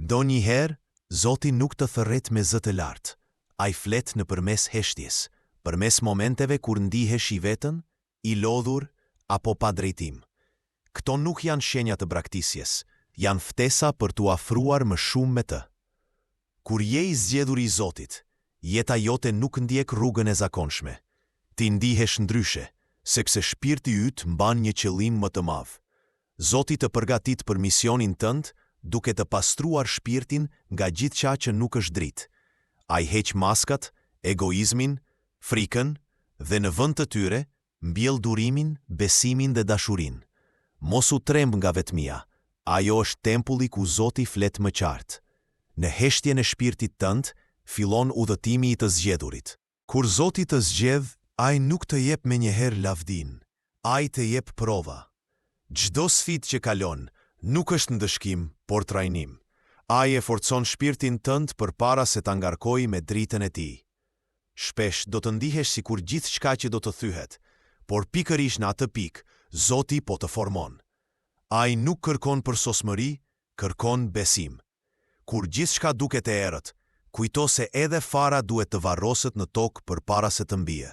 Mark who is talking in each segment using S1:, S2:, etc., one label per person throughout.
S1: Donjëherë, Zoti nuk të thërret me zë të lartë. Ai flet nëpërmes heshtjes, përmes momenteve kur ndihesh i vetën, i lodhur apo pa drejtim. Këto nuk janë shenja të braktisjes, janë ftesa për t'u afruar më shumë me të. Kur je i zgjedhur i Zotit, jeta jote nuk ndjek rrugën e zakonshme. Ti ndihesh ndryshe, sepse shpirti yt mban një qëllim më të madh. Zoti të përgatit për misionin tënd, duke të pastruar shpirtin nga gjithçka që nuk është dritë. Ai heq maskat, egoizmin, frikën dhe në vend të tyre mbjell durimin, besimin dhe dashurinë. Mos u tremb nga vetmia. Ajo është tempulli ku Zoti flet më qartë. Në heshtjen e shpirtit tënd fillon udhëtimi i të zgjedhurit. Kur Zoti të zgjedh, ai nuk të jep menjëherë lavdin. Ai të jep prova. Çdo sfidë që kalon nuk është ndëshkim, por trajnim. Ai e forcon shpirtin tënd përpara se ta ngarkojë me dritën e tij. Shpesh do të ndihesh sikur gjithçka që do të thyhet, por pikërisht në atë pikë Zoti po të formon. Ai nuk kërkon për sosmëri, kërkon besim. Kur gjithçka duket e errët, kujto se edhe fara duhet të varroset në tokë përpara se të mbije.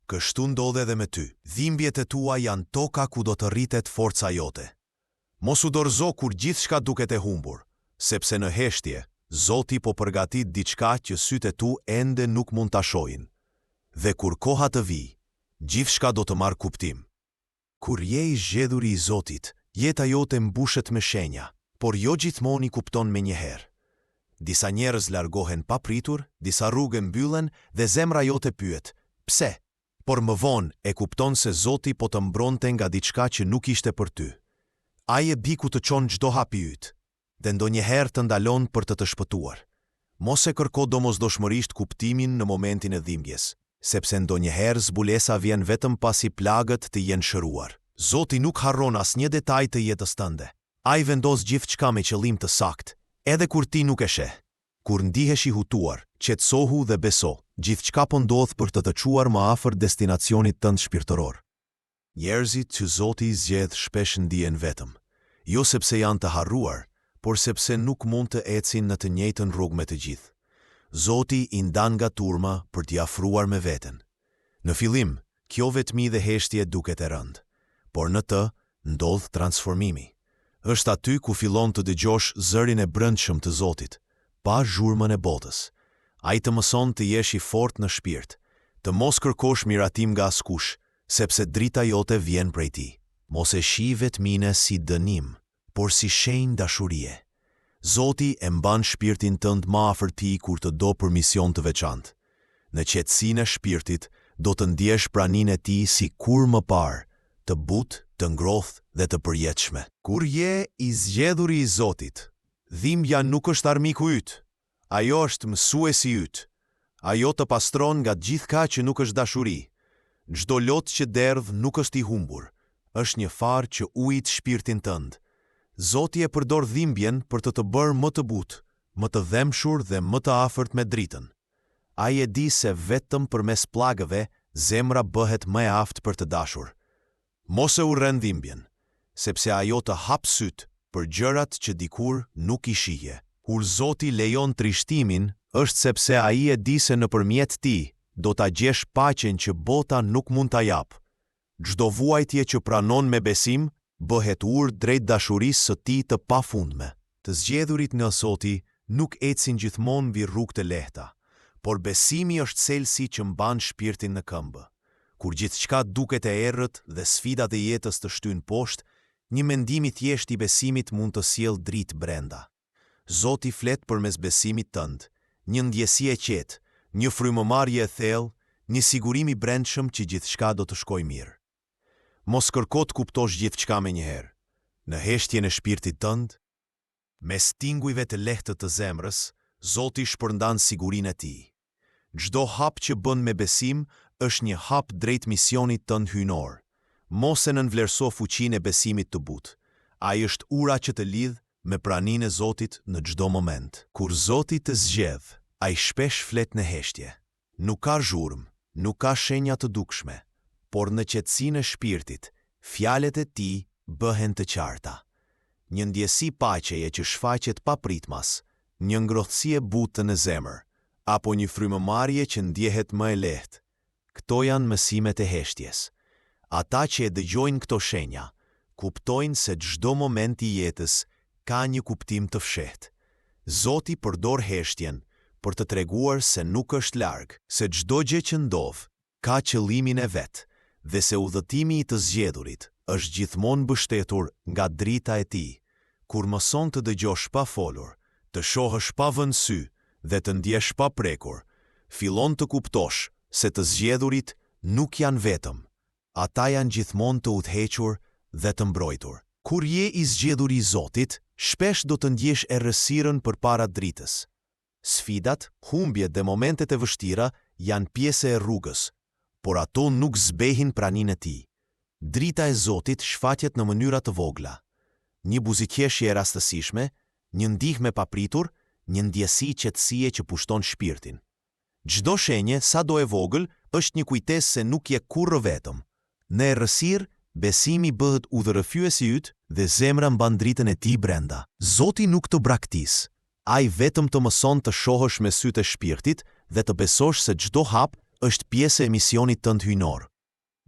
S1: Kështu ndodh edhe me ty. Dhimbjet e tua janë toka ku do të rritet forca jote. Mos u dorëzo kur gjithçka duket e humbur, sepse në heshtje, Zoti po përgatit diçka që sytë e tu ende nuk mund ta shohin. Dhe kur koha të vijë, gjithçka do të marrë kuptim. Kur je i zgjedhur i Zotit, jeta jote mbushet me shenja, por jo gjithmonë i kupton menjëherë. Disa njerëz largohen papritur, disa rrugë mbyllen dhe zemra jote pyet: pse? Por më vonë e kupton se Zoti po të mbronte nga diçka që nuk ishte për ty. Ai e bi ku të çon çdo hap i yt, dhe ndonjëherë të ndalon për të shpëtuar. Mos e kërko domosdoshmërisht kuptimin në momentin e dhimbjes, sepse ndonjëherë zbulesa vjen vetëm pasi plagët të jenë shëruar. Zoti nuk harron asnjë detaj të jetës tënde. Ai vendos gjithçka me qëllim të saktë, edhe kur ti nuk e sheh. Kur ndihesh i hutuar, qetësohu dhe beso, gjithçka po ndodh për të të çuar më afër destinacionit tënd shpirtëror. Njerëzit që Zoti zgjedh shpesh ndihen vetëm, jo sepse janë të harruar, por sepse nuk mund të ecin në të njëjtën rrugë me të gjithë. Zoti i ndan nga turma për t'i afruar me veten. Në fillim, kjo vetmi dhe heshtje duket e rëndë, por në të ndodh transformimi. Është aty ku fillon të dëgjosh zërin e brendshëm të Zotit, pa zhurmën e botës. Ai të mëson të jesh i fortë në shpirt, të mos kërkosh miratim nga askush, sepse drita jote vjen prej Tij. Mos e shih vetminë si dënim, por si shenjë dashurie. Zoti e mban shpirtin tënd më afër Tij kur të do për mision të veçantë. Në qetësinë e shpirtit do të ndjesh praninë e Tij si kur më parë, të butë, të ngrohtë dhe të përjetshme. Kur je i zgjedhur i Zotit, dhimbja nuk është armiku yt. Ajo është mësuesi yt. Ajo të pastron nga gjithçka që nuk është dashuri. Çdo lot që derdh nuk është i humbur, është një farë që ujit shpirtin tënd. Zoti e përdor dhimbjen për të bërë më të butë, më të dhemshur dhe më të afërt me dritën. Ai e di se vetëm përmes pllagëve zemra bëhet më e aftë për të dashur. Mos e urren dhimbjen, sepse ajo të hap syt për gjërat që dikur nuk i shihje. Kur Zoti lejon trishtimin, është sepse ai e di se nëpërmjet tij do ta gjesh paqen që bota nuk mund ta jap. Çdo vuajtje që pranon me besim bëhet urë drejt dashurisë së Tij të pafundme. Të zgjedhurit në Zoti nuk ecin gjithmonë mbi rrugë të lehta, por besimi është selsi që mban shpirtin në këmbë. Kur gjithçka duket e errët dhe sfidat e jetës të shtyn poshtë, një mendim i thjesht i besimit mund të sjellë dritë brenda. Zoti flet përmes besimit tënd, një ndjesi e qetë, një frymëmarrje e thellë, një sigurim i brendshëm që gjithçka do të shkojë mirë. Mos kërko të kuptosh gjithçka menjëherë. Në heshtjen e shpirtit tënd, me stingujve të lehtë të zemrës, Zoti shpërndan sigurinë e Tij. Çdo hap që bën me besim është një hap drejt misionit tënd hyjnor. Mos e nënvlerëso fuqinë e besimit të butë. Ai është ura që të lidh me praninë e Zotit në çdo moment. Kur Zoti të zgjedh, ai shpesh flet në heshtje. Nuk ka zhurmë, nuk ka shenja të dukshme, por në qetësinë e shpirtit, fjalët e Tij bëhen të qarta. një ndjesi paqeje që shfaqet pa pritmas, një ngrohtësi e butë në zemër, apo një frymëmarrje që ndjehet më e lehtë. Këto janë mësimet e heshtjes. Ata që e dëgjojnë këto shenja, kuptojnë se çdo moment i jetës ka një kuptim të fshehtë. Zoti përdor heshtjen për të treguar se nuk është larg, se çdo gjë që ndodh ka qëllimin e vet, dhe se udhëtimi i të zgjedhurit është gjithmonë mbështetur nga drita e tij. Kur mëson të dëgjosh pa folur, të shohësh pa vënë sy dhe të ndjesh pa prekur, fillon të kuptosh se të zgjedhurit nuk janë vetëm. Ata janë gjithmonë të udhëhequr dhe të mbrojtur. Kur je i zgjedhur i Zotit, shpesh do të ndjesh errësirën përpara dritës. Sfidat, humbjet dhe momentet e vështira janë pjesë e rrugës, por ato nuk zbehin praninë e tij. Drita e Zotit shfaqet në mënyra të vogla. Një buzëqeshje e rastësishme, një ndihmë e papritur, një ndjesi qetësie që pushton shpirtin. Çdo shenje, sado e vogël, është një kujtesë se nuk je kurrë vetëm. Në errësirë, besimi bëhet udhërrëfyes i yt dhe zemra mban dritën e tij brenda. Zoti nuk të braktis. Ai vetëm të mëson të shohësh me sytë e shpirtit dhe të besosh se çdo hap është pjesë e misionit tënd hyjnor.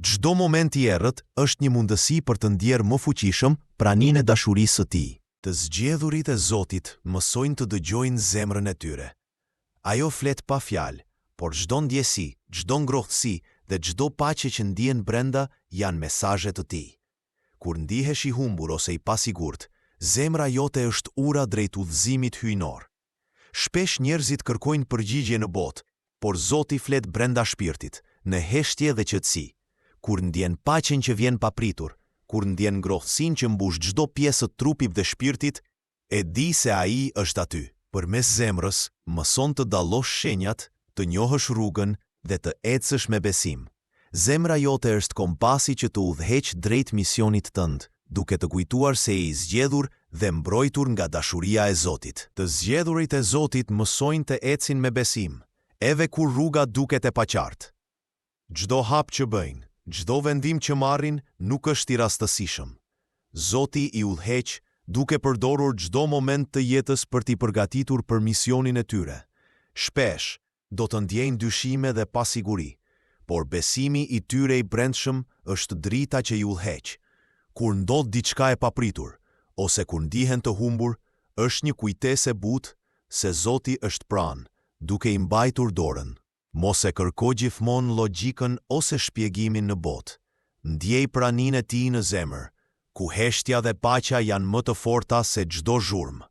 S1: Çdo moment i errët është një mundësi për të ndjerë më fuqishëm praninë e dashurisë së tij. Të zgjedhurit e Zotit mësojnë të dëgjojnë zemrën e tyre. Ajo flet pa fjalë, por çdo ndjesi, çdo ngrohtësi dhe çdo paqe që ndjen brenda janë mesazhe të tij. Kur ndihesh i humbur ose i pasigurt, zemra jote është ura drejt udhëzimit hyjnor. Shpesh njerëzit kërkojnë përgjigje në botë, por Zoti flet brenda shpirtit, në heshtje dhe qetësi. Kur ndjen paqen që vjen papritur, kur ndjen ngrohtësinë që mbush çdo pjesë të trupit dhe shpirtit, e di se ai është aty. Përmes zemrës, mëson të dallosh shenjat, të njohësh rrugën dhe të ecësh me besim. Zemra jote është kompasi që të udhëheq drejt misionit tënd, duke të kujtuar se je i zgjedhur dhe mbrojtur nga dashuria e Zotit. Të zgjedhurit e Zotit mësojnë të ecin me besim, edhe kur rruga duket e paqartë. Çdo hap që bëjnë, çdo vendim që marrin nuk është i rastësishëm. Zoti i udhëheq duke përdorur çdo moment të jetës për t'i përgatitur për misionin e tyre. Shpesh do të ndjejnë dyshime dhe pasiguri, por besimi i tyre i brendshëm është drita që i udhëheq. Kur ndodh diçka e papritur, ose kur ndihen të humbur, është një kujtesë e butë se Zoti është pranë, duke i mbajtur dorën. Mos e kërko gjithmonë logjikën ose shpjegimin në botë. Ndjej praninë e tij në zemër, ku heshtja dhe paqja janë më të forta se çdo zhurmë.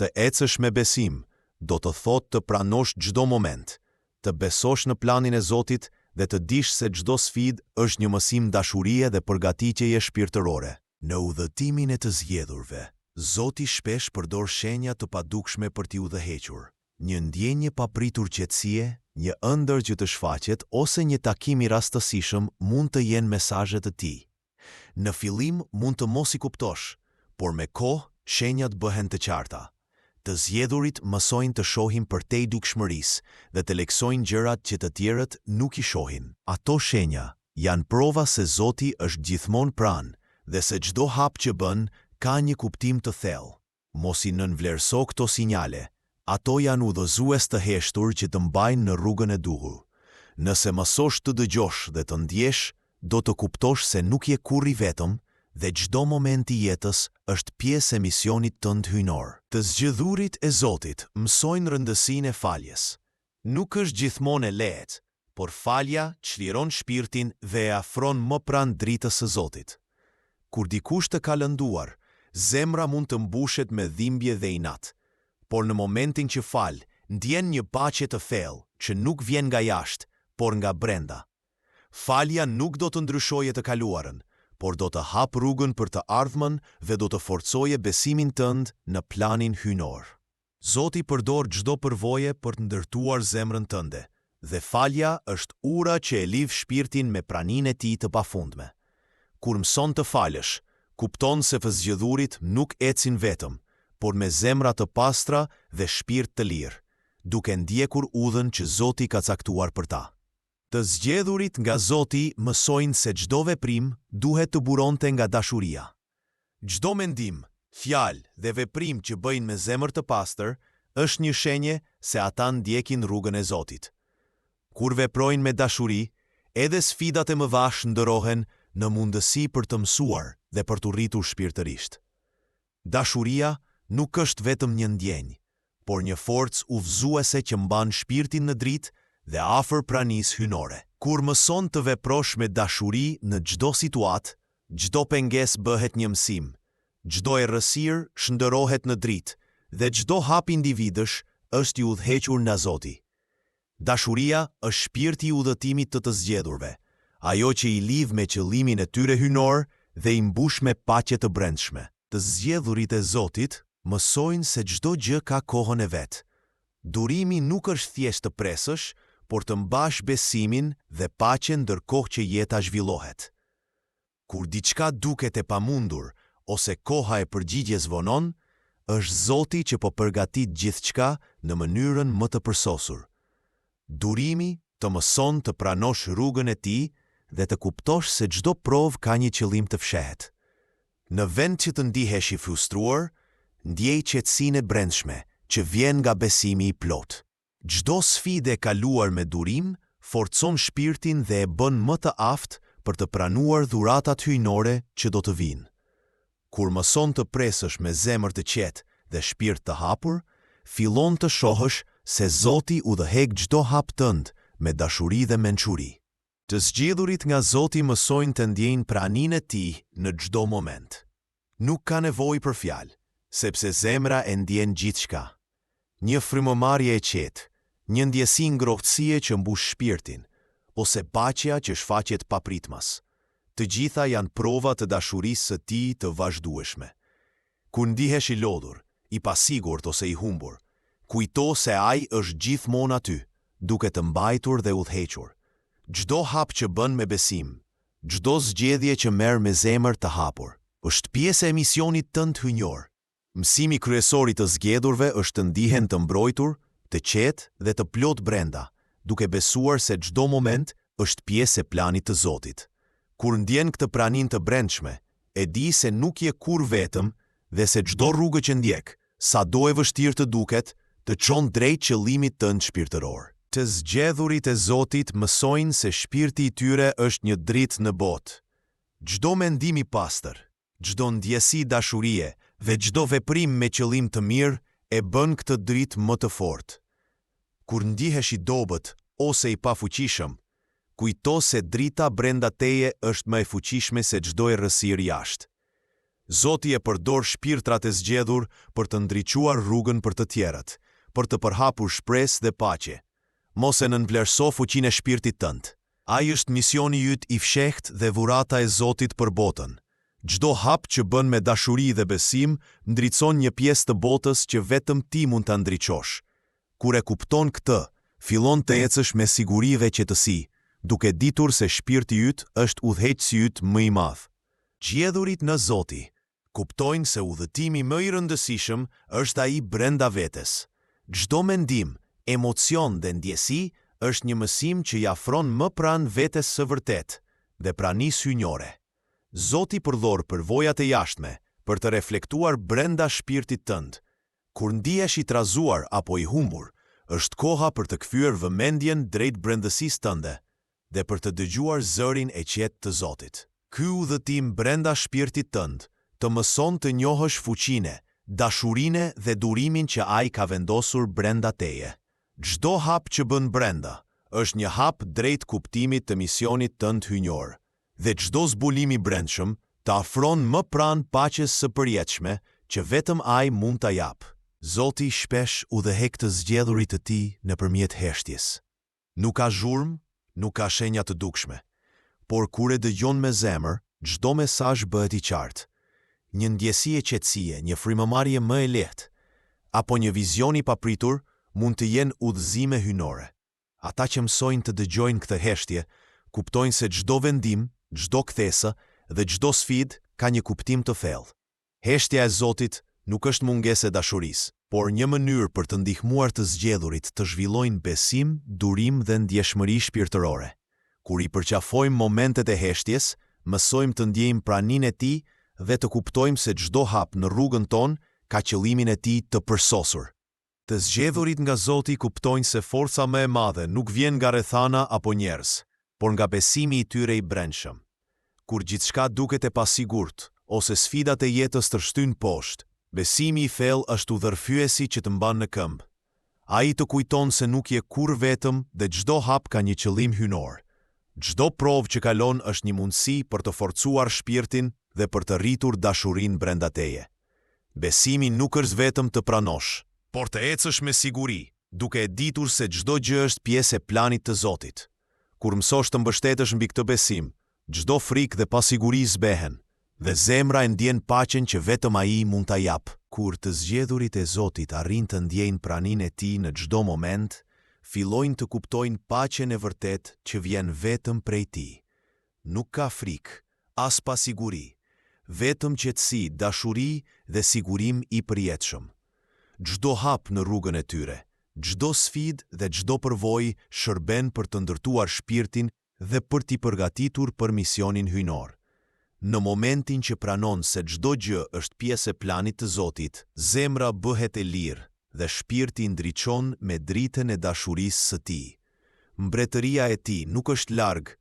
S1: Të ecësh me besim do të thotë të pranosh çdo moment, të besosh në planin e Zotit dhe të dish se çdo sfidë është një mësim dashurie dhe përgatitjeje shpirtërore. Në udhëtimin e të zgjedhurve, Zoti shpesh përdor shenja të padukshme për t'i udhëhequr. Një ndjenjë papritur qetësie, një ëndër që të shfaqet ose një takim i rastësishëm mund të jenë mesazhe të tij. Në fillim mund të mos i kuptosh, por me kohë shenjat bëhen të qarta. Të zgjedhurit mësojnë të shohin përtej dukshmërisë dhe të leksojnë gjërat që të tjerët nuk i shohin. Ato shenja janë prova se Zoti është gjithmonë pranë dhe se çdo hap që bën ka një kuptim të thellë. Mos i nënvlerëso këto sinjale. Ato janë udhëzues të heshtur që të mbajnë në rrugën e duhur. Nëse mësosh të dëgjosh dhe të ndjesh, do të kuptosh se nuk je kurrë i vetëm dhe çdo moment i jetës është pjesë e misionit tënd hyjnor. Të zgjedhurit e Zotit mësojnë rëndësinë e faljes. Nuk është gjithmonë e lehtë, por falja çliron shpirtin dhe e afron më pranë dritës së Zotit. Kur dikush të ka lënduar, zemra mund të mbushet me dhimbje dhe inat, por në momentin që fal, ndjen një paqe të thellë që nuk vjen nga jashtë, por nga brenda. Falja nuk do të ndryshojë të kaluarën, por do të hap rrugën për të ardhmen dhe do të forcojë besimin tënd në planin hyjnor. Zoti përdor çdo përvojë për të ndërtuar zemrën tënde, dhe falja është ura që e lidh shpirtin me praninë e tij të pafundme. Kur mëson të falësh, kupton se të zgjedhurit nuk ecin vetëm, por me zemra të pastra dhe shpirt të lirë, duke ndjekur udhën që Zoti ka caktuar për ta. Të zgjedhurit nga Zoti mësojnë se çdo veprim duhet të buronte nga dashuria. Çdo mendim, Fjalë dhe veprim që bëjnë me zemër të pastër është një shenje se ata ndjekin rrugën e Zotit. Kur veprojnë me dashuri, edhe sfidat e mëdha ndërohen në mundësi për të mësuar dhe për të rritur shpirtërisht. Dashuria nuk është vetëm një ndjenjë, por një forcë udhëzuese që mban shpirtin në dritë dhe afër pranisë hyjnore. Kur mëson të veprosh me dashuri në çdo situatë, çdo pengesë bëhet një mësim, çdo errësirë shndërrohet në dritë dhe çdo hap individësh është i udhëhequr nga Zoti. Dashuria është shpirti i udhëtimit të zgjedhurve, ajo që i lidh me qëllimin e tyre hyjnor dhe i mbush me paqe të brendshme. Të zgjedhurit e Zotit mësojnë se çdo gjë ka kohën e vet. Durimi nuk është thjesht të presësh, por të mbash besimin dhe paqen ndërkohë që jeta zhvillohet. Kur diçka duket e pamundur ose koha e përgjigjes vonon, është Zoti që po përgatit gjithçka në mënyrën më të përsosur. Durimi të mëson të pranosh rrugën e tij dhe të kuptosh se çdo provë ka një qëllim të fshehtë. Në vend që të ndihesh i frustruar, ndjej qetësinë e brendshme që vjen nga besimi i plot. Çdo sfidë e kaluar me durim forcon shpirtin dhe e bën më të aftë për të pranuar dhuratat hyjnore që do të vinë. Kur mëson të presësh me zemër të qetë dhe shpirt të hapur, fillon të shohësh se Zoti udhëheq çdo hap tënd me dashuri dhe mençuri. Të zgjedhurit nga Zoti mësojnë të ndjejnë praninë e tij në çdo moment. Nuk ka nevojë për fjalë, sepse zemra e ndjen gjithçka. Një frymëmarrje e qetë, një ndjesi ngrohtësie që mbush shpirtin, ose paqja që shfaqet papritmas. Të gjitha janë prova të dashurisë së tij të vazhdueshme. Kur ndihesh i lodhur, i pasigurt ose i humbur, kujto se ai është gjithmonë aty, duke të mbajtur dhe udhëhequr. Çdo hap që bën me besim, çdo zgjedhje që merr me zemër të hapur, është pjesë e misionit tënd hyjnor. Mësimi kryesor i të zgjedhurve është të ndihen të mbrojtur, të qetë dhe të plot brenda, duke besuar se çdo moment është pjesë e planit të Zotit. Kur ndjen këtë praninë të brendshme, e di se nuk je kur vetëm dhe se çdo rrugë që ndjek, sado e vështirë të duket, të çon drejt qëllimit tënd shpirtëror. Të zgjedhurit e Zotit mësojnë se shpirti i tyre është një dritë në botë. Çdo mendim i pastër, çdo ndjesi dashurie dhe çdo veprim me qëllim të mirë e bën këtë dritë më të fortë. Kur ndihesh i dobët ose i pafuqishëm, kujto se drita brenda teje është më e fuqishme se çdo errësirë jashtë. Zoti e përdor shpirtrat e zgjedhur për të ndriçuar rrugën për të tjerët, për të përhapur shpresë dhe paqe. Mos e nënvlerëso fuqinë e shpirtit tënd. Ai është misioni yt i fshehtë dhe dhurata e Zotit për botën. Çdo hap që bën me dashuri dhe besim ndriçon një pjesë të botës që vetëm ti mund ta ndriçosh. Kur e kupton këtë, fillon të ecësh me siguri dhe qetësi, duke ditur se shpirti yt është udhëheqësi yt më i madh. Zgjedhurit në Zoti kuptojnë se udhëtimi më i rëndësishëm është ai brenda vetes. Çdo mendim, emocion dhe ndjesi është një mësim që i afron më pranë vetes së vërtet dhe pranisë hyjnore. Zoti përdor përvojat e jashtme për të reflektuar brenda shpirtit tënd. Kur ndihesh i trazuar apo i humbur, është koha për të kthyer vëmendjen drejt brendësisë tënde dhe për të dëgjuar zërin e qetë të Zotit. Ky udhëtim brenda shpirtit tënd të mëson të njohësh fuqinë, dashurinë dhe durimin që ai ka vendosur brenda teje. Çdo hap që bën brenda është një hap drejt kuptimit të misionit tënd hyjnor, dhe çdo zbulim i brendshëm të afron më pranë paqes së përjetshme që vetëm ai mund ta jap. Zoti shpesh udhëheq të zgjedhurit të tij nëpërmjet heshtjes. Nuk ka zhurmë, nuk ka shenja të dukshme, por kur e dëgjon me zemër, çdo mesazh bëhet i qartë. Një ndjesi e qetësie, një frymëmarrje më e lehtë, apo një vizion i papritur mund të jenë udhëzime hyjnore. Ata që mësojnë të dëgjojnë këtë heshtje, kuptojnë se çdo vendim, çdo kthesë dhe çdo sfidë ka një kuptim të thellë. Heshtja e Zotit nuk është mungesë e dashurisë, por një mënyrë për të ndihmuar të zgjedhurit të zhvillojnë besim, durim dhe ndjeshmëri shpirtërore. Kur i përqafojmë momentet e heshtjes, mësojmë të ndjejmë praninë e tij dhe të kuptojmë se çdo hap në rrugën tonë ka qëllimin e tij të përsosur. Të zgjedhurit nga Zoti kuptojnë se forca më e madhe nuk vjen nga rrethana apo njerëz, por nga besimi i tyre i brendshëm. Kur gjithçka duket e pasigurt ose sfidat e jetës të shtyn poshtë, besimi i thellë është udhërfyesi që të mban në këmbë. Ai të kujton se nuk je kurrë vetëm dhe çdo hap ka një qëllim hynor. Çdo provë që kalon është një mundësi për të forcuar shpirtin dhe për të rritur dashurinë brenda teje. Besimi nuk është vetëm të pranosh, por të ecësh me siguri, duke e ditur se çdo gjë është pjesë e planit të Zotit. Kur mësosh të mbështetesh mbi këtë besim, çdo frikë dhe pasiguri zbehen, dhe zemra e ndjen paqen që vetëm ai mund ta jap. Kur të zgjedhurit e Zotit arrin të ndjejnë praninë e tij në çdo moment, fillojnë të kuptojnë paqen e vërtet që vjen vetëm prej tij. Nuk ka frikë, as pasiguri, vetëm qetësi, dashuri dhe sigurim i përjetshëm. Çdo hap në rrugën e tyre, çdo sfidë dhe çdo përvojë shërben për të ndërtuar shpirtin dhe për t'i përgatitur për misionin hynor. Në momentin që pranon se çdo gjë është pjesë e planit të Zotit, zemra bëhet e lirë dhe shpirti ndriçon me dritën e dashurisë së tij. Mbretëria e tij nuk është larg